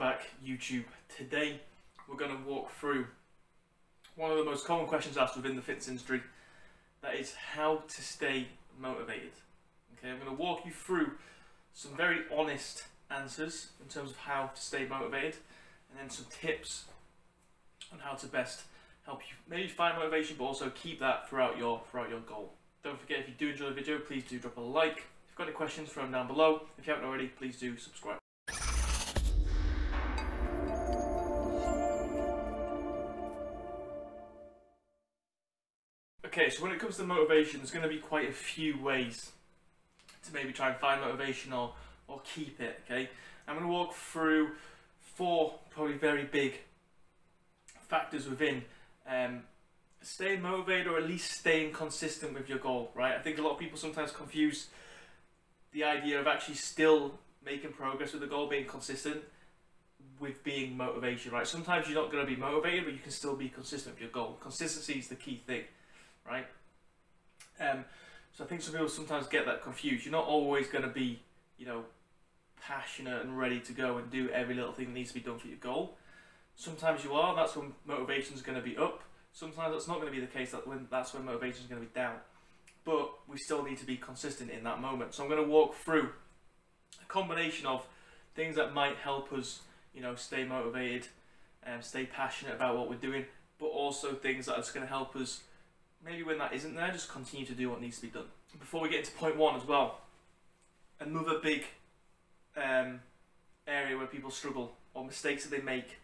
back, YouTube. Today we're going to walk through one of the most common questions asked within the fitness industry, that is how to stay motivated. Okay, I'm going to walk you through some very honest answers in terms of how to stay motivated, and then some tips on how to best help you maybe find motivation, but also keep that throughout your goal. Don't forget, if you do enjoy the video, please do drop a like. If you've got any questions, throw them down below. If you haven't already, please do subscribe. Okay, so when it comes to motivation, there's going to be quite a few ways to maybe try and find motivation or keep it, okay? I'm going to walk through 4 probably very big factors within staying motivated, or at least staying consistent with your goal, right? I think a lot of people sometimes confuse the idea of actually still making progress with the goal, being consistent, with being motivation, right? Sometimes you're not going to be motivated, but you can still be consistent with your goal. Consistency is the key thing, right? So I think some people sometimes get that confused. You're not always going to be, you know, passionate and ready to go and do every little thing that needs to be done for your goal. Sometimes you are, and that's when motivation is going to be up. Sometimes that's not going to be the case, that's when motivation is going to be down. But we still need to be consistent in that moment. So I'm going to walk through a combination of things that might help us, you know, stay motivated and stay passionate about what we're doing, but also things that are just going to help us, maybe when that isn't there, just continue to do what needs to be done. Before we get into point 1 as well, another big area where people struggle, or mistakes that they make,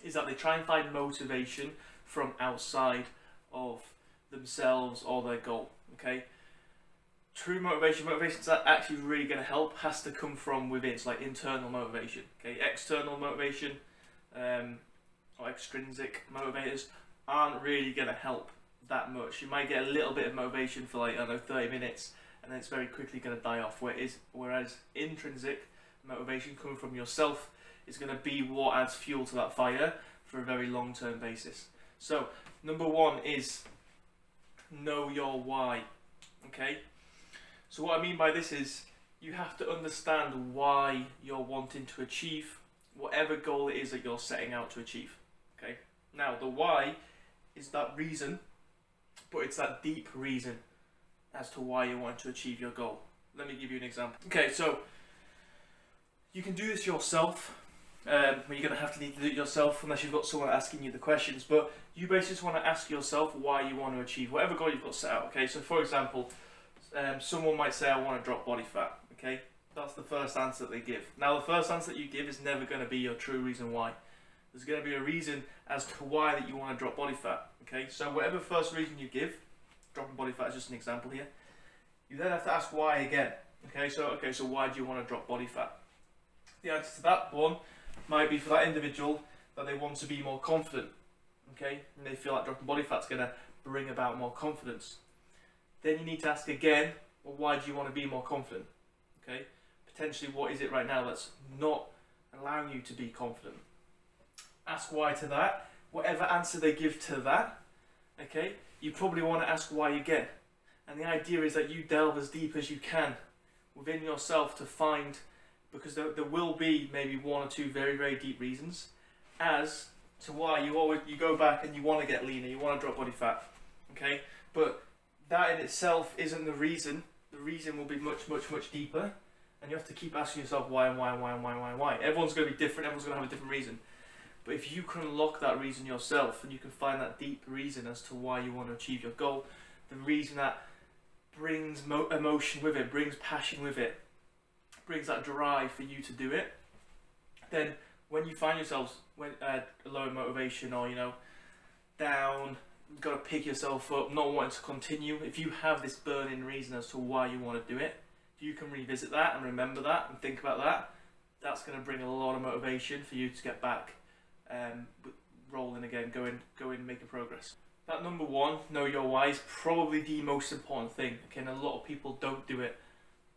is that they try and find motivation from outside of themselves or their goal, okay? True motivation that's actually really going to help, has to come from within. It's like internal motivation, okay? External motivation or extrinsic motivators aren't really going to help that much. You might get a little bit of motivation for, like, I don't know, 30 minutes, and then it's very quickly going to die off. Whereas intrinsic motivation coming from yourself is going to be what adds fuel to that fire for a very long-term basis. So number 1 is know your why, okay? So what I mean by this is you have to understand why you're wanting to achieve whatever goal it is that you're setting out to achieve, okay? Now the why is that reason, but it's that deep reason as to why you want to achieve your goal. Let me give you an example. Okay, so you can do this yourself. You're going to have to need to do it yourself unless you've got someone asking you the questions, but you basically just want to ask yourself why you want to achieve whatever goal you've got set out, okay? So for example, someone might say, I want to drop body fat, okay? That's the first answer that they give. Now the first answer that you give is never going to be your true reason why. There's going to be a reason as to why that you want to drop body fat, okay? So whatever first reason you give, dropping body fat is just an example here, you then have to ask why again, okay? So why do you want to drop body fat? The answer to that one might be, for that individual, that they want to be more confident, okay? And they feel like dropping body fat is going to bring about more confidence. Then you need to ask again, well, why do you want to be more confident, okay? Potentially, what is it right now that's not allowing you to be confident? Ask why to that. Whatever answer they give to that, okay, you probably want to ask why again. And the idea is that you delve as deep as you can within yourself to find, because there will be maybe 1 or 2 very, very deep reasons as to why you go back and you want to get leaner, you want to drop body fat, okay? But that in itself isn't the reason. The reason will be much, much, much deeper, and you have to keep asking yourself why and why and why and why and why and why. Everyone's going to be different, everyone's going to have a different reason. But if you can unlock that reason yourself, and you can find that deep reason as to why you want to achieve your goal, the reason that brings emotion with it, brings passion with it, brings that drive for you to do it, then when you find yourselves low in motivation, or, you know, down, you've got to pick yourself up, not wanting to continue, if you have this burning reason as to why you want to do it, if you can revisit that and remember that and think about that, that's going to bring a lot of motivation for you to get back rolling again, going making progress. That number 1, know your why, is probably the most important thing, okay? And a lot of people don't do it.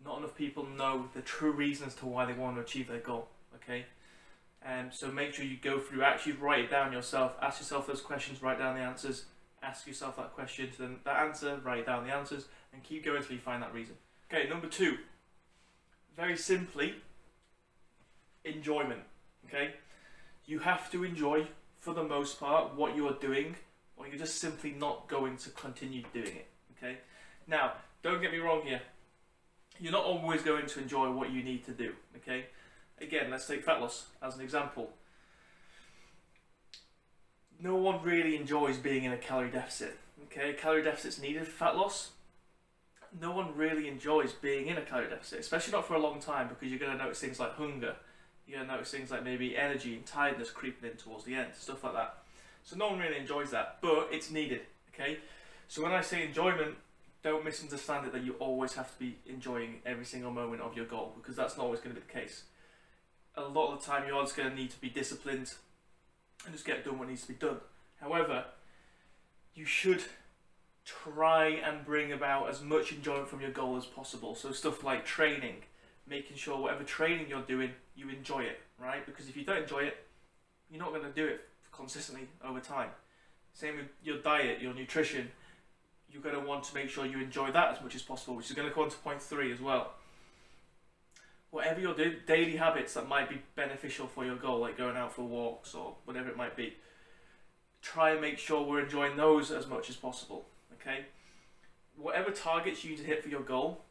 Not enough people know the true reasons to why they want to achieve their goal, okay? So make sure you go through, actually write it down yourself, ask yourself those questions, write down the answers, ask yourself that question, then that answer, write down the answers, and keep going until you find that reason. Okay, number 2, very simply, enjoyment. okay? You have to enjoy, for the most part, what you are doing, or you're just simply not going to continue doing it, okay? Now, don't get me wrong here. You're not always going to enjoy what you need to do, okay? Again, let's take fat loss as an example. No one really enjoys being in a calorie deficit, okay? Calorie deficit's needed for fat loss. No one really enjoys being in a calorie deficit, especially not for a long time, because you're going to notice things like hunger. You're going to notice things like maybe energy and tiredness creeping in towards the end, stuff like that. So no one really enjoys that, but it's needed, okay? So when I say enjoyment, don't misunderstand it that you always have to be enjoying every single moment of your goal, because that's not always going to be the case. A lot of the time you are just going to need to be disciplined and just get done what needs to be done. However, you should try and bring about as much enjoyment from your goal as possible. So stuff like training, making sure whatever training you're doing, you enjoy it, right? Because if you don't enjoy it, you're not going to do it consistently over time. Same with your diet, your nutrition. You're going to want to make sure you enjoy that as much as possible, which is going to come on to point 3 as well. Whatever your daily habits that might be beneficial for your goal, like going out for walks or whatever it might be, try and make sure we're enjoying those as much as possible, okay? Whatever targets you need to hit for your goal,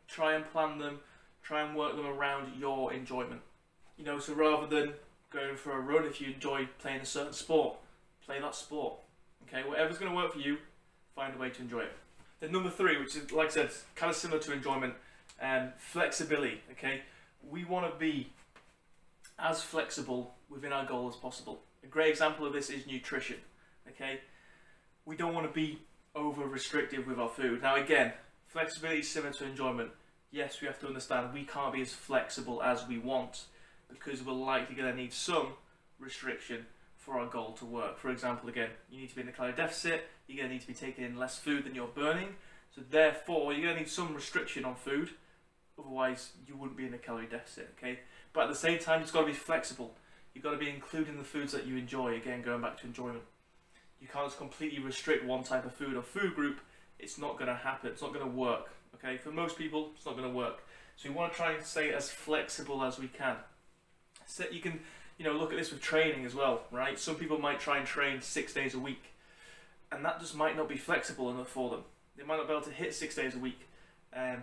try and plan them, try and work them around your enjoyment. You know, so rather than going for a run, if you enjoy playing a certain sport, play that sport, okay? Whatever's going to work for you, find a way to enjoy it. Then number 3, which is, like I said, kind of similar to enjoyment, flexibility, okay? We want to be as flexible within our goal as possible. A great example of this is nutrition, okay? We don't want to be over restrictive with our food. Now again, flexibility is similar to enjoyment. Yes, we have to understand we can't be as flexible as we want, because we're likely going to need some restriction for our goal to work. For example, again, you need to be in a calorie deficit, you're going to need to be taking in less food than you're burning, so therefore you're going to need some restriction on food, otherwise you wouldn't be in a calorie deficit, okay? But at the same time, it's got to be flexible. You've got to be including the foods that you enjoy, again, going back to enjoyment. You can't just completely restrict one type of food or food group. It's not going to happen, it's not going to work, okay? For most people, it's not going to work. So we want to try and stay as flexible as we can. So you can, you know, look at this with training as well, right? Some people might try and train 6 days a week, and that just might not be flexible enough for them. They might not be able to hit 6 days a week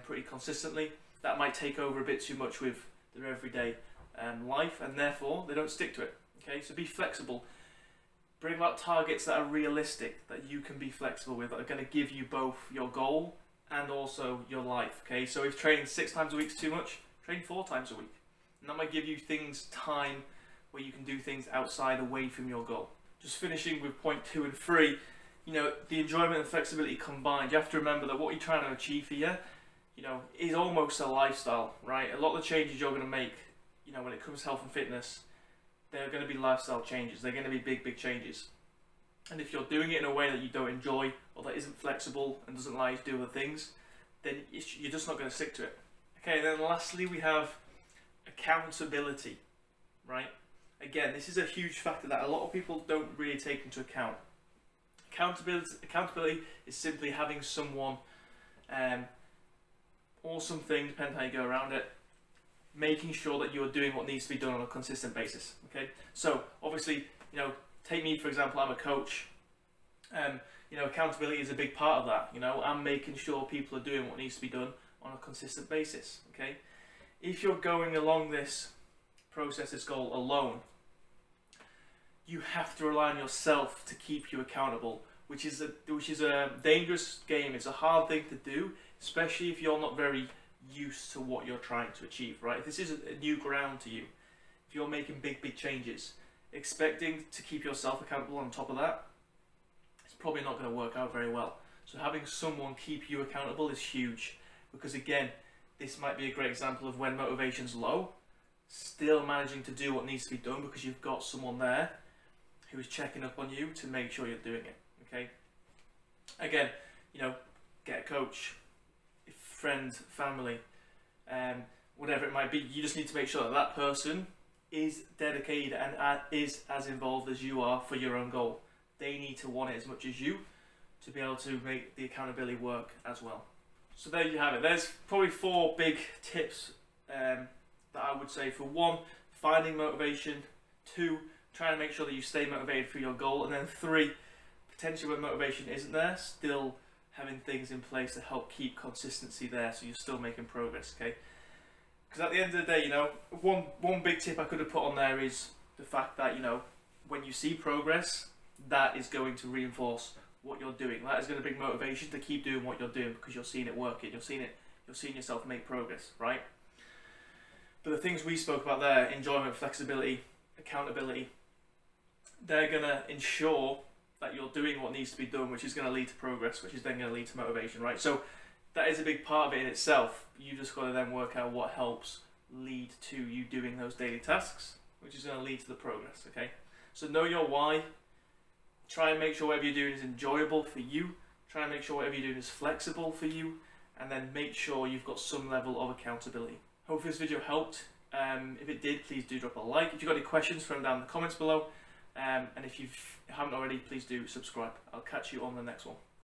pretty consistently. That might take over a bit too much with their everyday life, and therefore they don't stick to it, okay? So be flexible. Bring about targets that are realistic, that you can be flexible with, that are going to give you both your goal and also your life, okay? So if training 6 times a week is too much, train 4 times a week. And that might give you time where you can do things outside, away from your goal. Just finishing with point 2 and 3, you know, the enjoyment and flexibility combined. You have to remember that what you're trying to achieve here, you know, is almost a lifestyle, right? A lot of the changes you're going to make, you know, when it comes to health and fitness, they're going to be lifestyle changes. They're going to be big, big changes. And if you're doing it in a way that you don't enjoy, or that isn't flexible and doesn't allow you to do other things, then you're just not going to stick to it. Okay, and then lastly we have accountability, right? Again, this is a huge factor that a lot of people don't really take into account. Accountability is simply having someone or something, depending on how you go around it, making sure that you're doing what needs to be done on a consistent basis, okay? So, obviously, you know, take me for example, I'm a coach. You know, accountability is a big part of that, you know, I'm making sure people are doing what needs to be done on a consistent basis, okay? If you're going along this process, this goal alone, you have to rely on yourself to keep you accountable, which is a dangerous game. It's a hard thing to do, especially if you're not very used to what you're trying to achieve, right? If this is a new ground to you, if you're making big changes, expecting to keep yourself accountable on top of that, it's probably not going to work out very well. So having someone keep you accountable is huge, because again, this might be a great example of when motivation's low, still managing to do what needs to be done because you've got someone there who is checking up on you to make sure you're doing it, okay? Again, you know, get a coach, friend, family, whatever it might be. You just need to make sure that that person is dedicated and is as involved as you are for your own goal. They need to want it as much as you to be able to make the accountability work as well. So there you have it. There's probably 4 big tips that I would say. For one, finding motivation. 2, trying to make sure that you stay motivated for your goal. And then 3, potentially when motivation isn't there, still having things in place to help keep consistency there so you're still making progress, okay? Because at the end of the day, you know, one big tip I could have put on there is the fact that, you know, when you see progress, that is going to reinforce what you're doing. That is going to bring motivation to keep doing what you're doing because you're seeing it working. You're seeing yourself make progress, right? But the things we spoke about there, enjoyment, flexibility, accountability, they're going to ensure that you're doing what needs to be done, which is going to lead to progress, which is then going to lead to motivation, right? So that is a big part of it in itself. You just got to then work out what helps lead to you doing those daily tasks, which is going to lead to the progress, okay? So know your why. Try and make sure whatever you're doing is enjoyable for you. Try and make sure whatever you're doing is flexible for you. And then make sure you've got some level of accountability. Hopefully this video helped. If it did, please do drop a like. If you've got any questions, throw them down in the comments below. And if you haven't already, please do subscribe. I'll catch you on the next one.